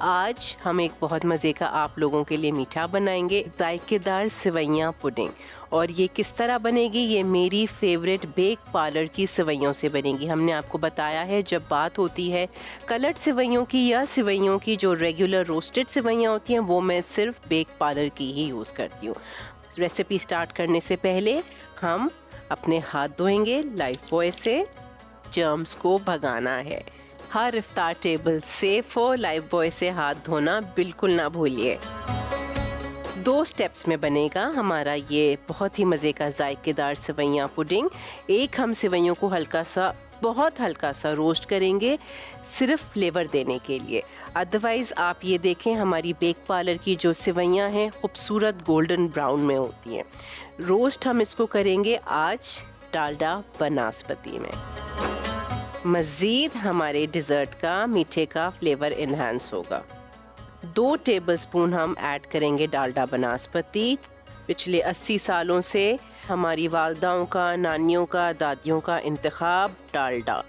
आज हम एक बहुत मज़े का आप लोगों के लिए मीठा बनाएंगे, जायकेदार सेवइयाँ पुडिंग। और ये किस तरह बनेगी? ये मेरी फेवरेट बेक पार्लर की सेवइयों से बनेगी। हमने आपको बताया है जब बात होती है कलर्ड सेवइयों की या सेवइयों की जो रेगुलर रोस्टेड सेवइयाँ होती हैं, वो मैं सिर्फ बेक पार्लर की ही यूज़ करती हूँ। रेसिपी स्टार्ट करने से पहले हम अपने हाथ धोएंगे लाइफ बॉय से। जर्म्स को भगाना है। हर इफ्तार टेबल सेफ हो, लाइफ बॉय से हाथ धोना बिल्कुल ना भूलिए। 2 स्टेप्स में बनेगा हमारा ये बहुत ही मज़े का जायकेदार सेवइयाँ पुडिंग। एक, हम सेवइयों को बहुत हल्का सा रोस्ट करेंगे सिर्फ फ्लेवर देने के लिए। अदरवाइज़ आप ये देखें, हमारी बेक पार्लर की जो सेवइयाँ हैं खूबसूरत गोल्डन ब्राउन में होती हैं। रोस्ट हम इसको करेंगे आज डालडा बनास्पति में। मज़ीद हमारे डिज़र्ट का मीठे का फ्लेवर इन्हांस होगा। 2 टेबलस्पून हम ऐड करेंगे डालडा बनास्पति। पिछले 80 सालों से हमारी वालदाओं का, नानियों का, दादियों का इंतखाब डालडा।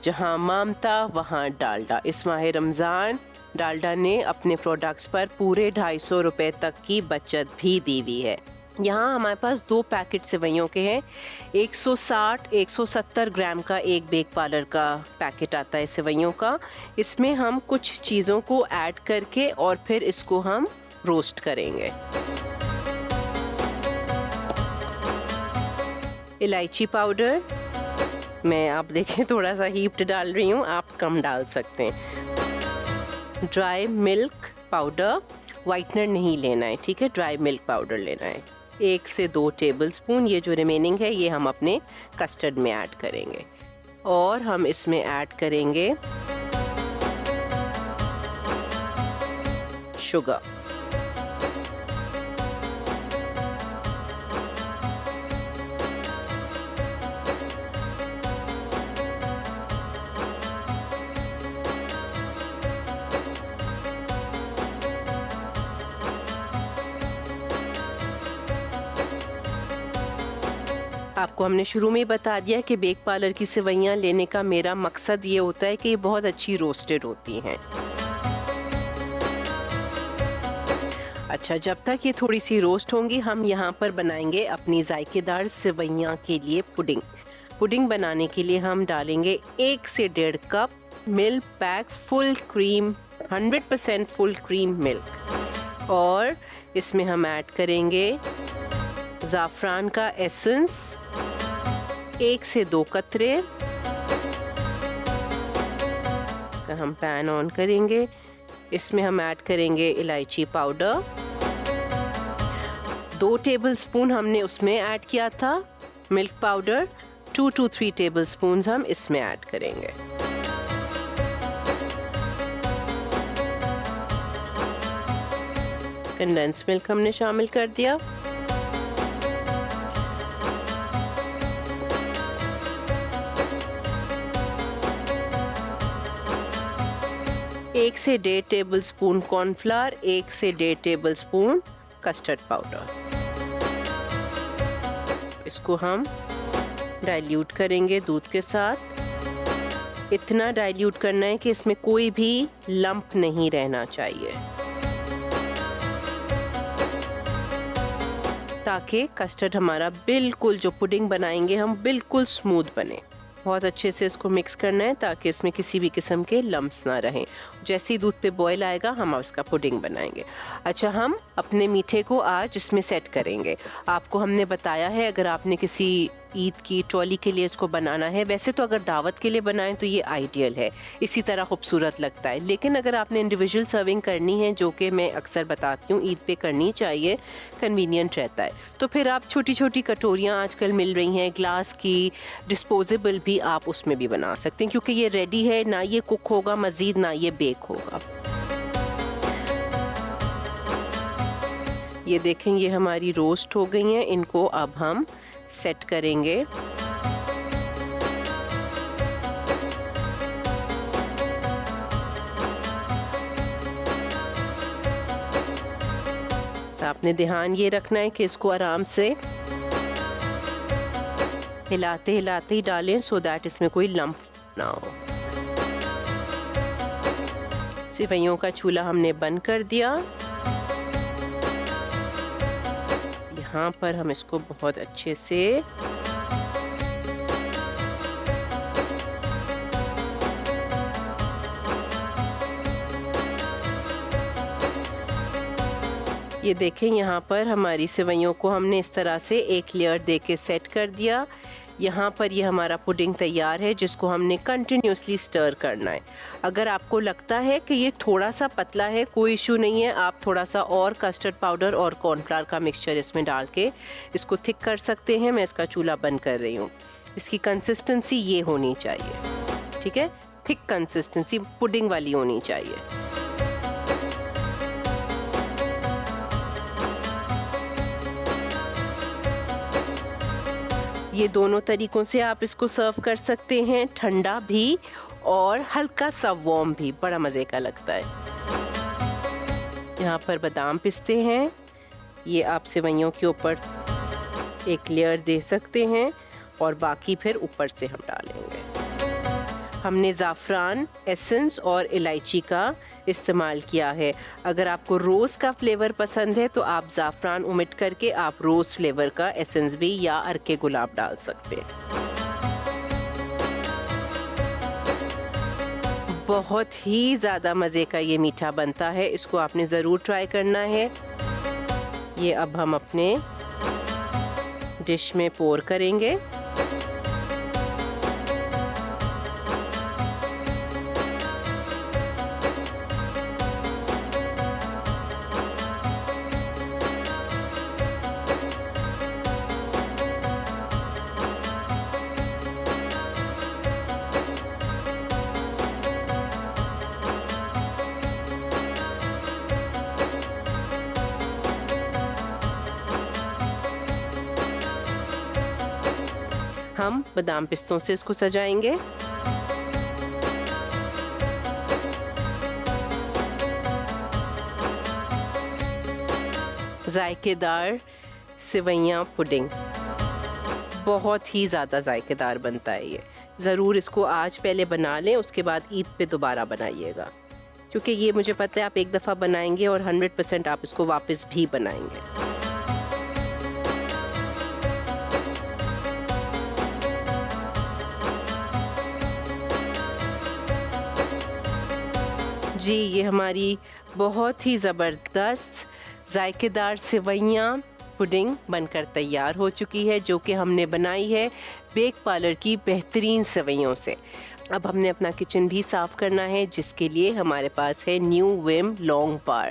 जहाँ मामता वहाँ डालडा। इस माह रमज़ान डालडा ने अपने प्रोडक्ट्स पर पूरे 250 रुपये तक की बचत भी दी हुई है। यहाँ हमारे पास 2 पैकेट सेवइयों के हैं। 160-170 ग्राम का एक बेक पार्लर का पैकेट आता है सेवइयों का। इसमें हम कुछ चीज़ों को ऐड करके और फिर इसको हम रोस्ट करेंगे। इलायची पाउडर मैं, आप देखें, थोड़ा सा हीप्ड डाल रही हूँ, आप कम डाल सकते हैं। ड्राई मिल्क पाउडर, वाइटनर नहीं लेना है, ठीक है, ड्राई मिल्क पाउडर लेना है। 1 से 2 टेबलस्पून। ये जो रिमेनिंग है ये हम अपने कस्टर्ड में ऐड करेंगे। और हम इसमें ऐड करेंगे शुगर। आपको हमने शुरू में ही बता दिया कि बेक पार्लर की सेवइयाँ लेने का मेरा मकसद ये होता है कि ये बहुत अच्छी रोस्टेड होती हैं। अच्छा, जब तक ये थोड़ी सी रोस्ट होंगी हम यहाँ पर बनाएंगे अपनी जायकेदार सेवइयाँ के लिए पुडिंग। पुडिंग बनाने के लिए हम डालेंगे 1 से 1.5 cup milk pack full cream, 100% full cream milk. और इसमें हम ऐड करेंगे ज़ाफ़रान का एसेंस 1 से 2 कतरे। इसका हम पैन ऑन करेंगे। इसमें हम ऐड करेंगे इलायची पाउडर। 2 टेबलस्पून हमने उसमें ऐड किया था मिल्क पाउडर। 2 to 3 टेबलस्पून हम इसमें ऐड करेंगे। कंडेंस मिल्क हमने शामिल कर दिया। एक से 1.5 टेबलस्पून कॉर्नफ्लावर, 1 से 1.5 टेबलस्पून कस्टर्ड पाउडर। इसको हम डाइल्यूट करेंगे दूध के साथ। इतना डाइल्यूट करना है कि इसमें कोई भी लंप नहीं रहना चाहिए, ताकि कस्टर्ड हमारा बिल्कुल, जो पुडिंग बनाएंगे हम, बिल्कुल स्मूथ बने। बहुत अच्छे से इसको मिक्स करना है ताकि इसमें किसी भी किस्म के लम्प्स ना रहें। जैसे ही दूध पे बॉयल आएगा हम उसका पुडिंग बनाएंगे। अच्छा, हम अपने मीठे को आज इसमें सेट करेंगे। आपको हमने बताया है अगर आपने किसी ईद की ट्रॉली के लिए इसको बनाना है, वैसे तो अगर दावत के लिए बनाएं तो ये आइडियल है, इसी तरह खूबसूरत लगता है। लेकिन अगर आपने इंडिविजुअल सर्विंग करनी है, जो कि मैं अक्सर बताती हूँ ईद पे करनी चाहिए, कन्वीनियंट रहता है, तो फिर आप छोटी छोटी कटोरियाँ आजकल मिल रही हैं ग्लास की, डिस्पोजेबल भी, आप उसमें भी बना सकते हैं, क्योंकि ये रेडी है, ना ये कुक होगा मज़ीद, ना ये बेक होगा। ये देखें, ये हमारी रोस्ट हो गई हैं। इनको अब हम सेट करेंगे। आपने ध्यान ये रखना है कि इसको आराम से हिलाते हिलाते ही डालें, सो दैट इसमें कोई लंप ना हो। सेवइयों का चूल्हा हमने बंद कर दिया। यहाँ पर हम इसको बहुत अच्छे से ये देखें, यहाँ पर हमारी सेवइयों को हमने इस तरह से एक लेयर दे के सेट कर दिया। यहाँ पर ये हमारा पुडिंग तैयार है, जिसको हमने कंटिन्यूसली स्टर करना है। अगर आपको लगता है कि ये थोड़ा सा पतला है, कोई इशू नहीं है, आप थोड़ा सा और कस्टर्ड पाउडर और कॉर्नफ्लावर का मिक्सचर इसमें डाल के इसको थिक कर सकते हैं। मैं इसका चूल्हा बंद कर रही हूँ। इसकी कंसिस्टेंसी ये होनी चाहिए, ठीक है, थिक कंसिस्टेंसी पुडिंग वाली होनी चाहिए। ये दोनों तरीक़ों से आप इसको सर्व कर सकते हैं, ठंडा भी और हल्का सा वार्म भी, बड़ा मज़े का लगता है। यहाँ पर बादाम पिस्ते हैं, ये आप सेवइयों के ऊपर एक लेयर दे सकते हैं और बाकी फिर ऊपर से हम डालेंगे। हमने ज़ाफ़रान एसेंस और इलायची का इस्तेमाल किया है। अगर आपको रोज़ का फ्लेवर पसंद है तो आप ज़ाफ़रान ओमिट करके आप रोज़ फ्लेवर का एसेंस भी या अरके गुलाब डाल सकते हैं। बहुत ही ज़्यादा मज़े का ये मीठा बनता है, इसको आपने ज़रूर ट्राई करना है। ये अब हम अपने डिश में पोर करेंगे। हम बादाम पिस्तों से इसको सजाएंगे। जायकेदार सेवइयां पुडिंग बहुत ही ज़्यादा जायकेदार बनता है। ये ज़रूर इसको आज पहले बना लें, उसके बाद ईद पे दोबारा बनाइएगा, क्योंकि ये मुझे पता है आप एक दफ़ा बनाएंगे और 100% आप इसको वापस भी बनाएंगे। जी, ये हमारी बहुत ही ज़बरदस्त जायकेदार सेवइयां पुडिंग बनकर तैयार हो चुकी है, जो कि हमने बनाई है बेक पार्लर की बेहतरीन सेवइयों से। अब हमने अपना किचन भी साफ़ करना है, जिसके लिए हमारे पास है न्यू विम लॉन्ग बार।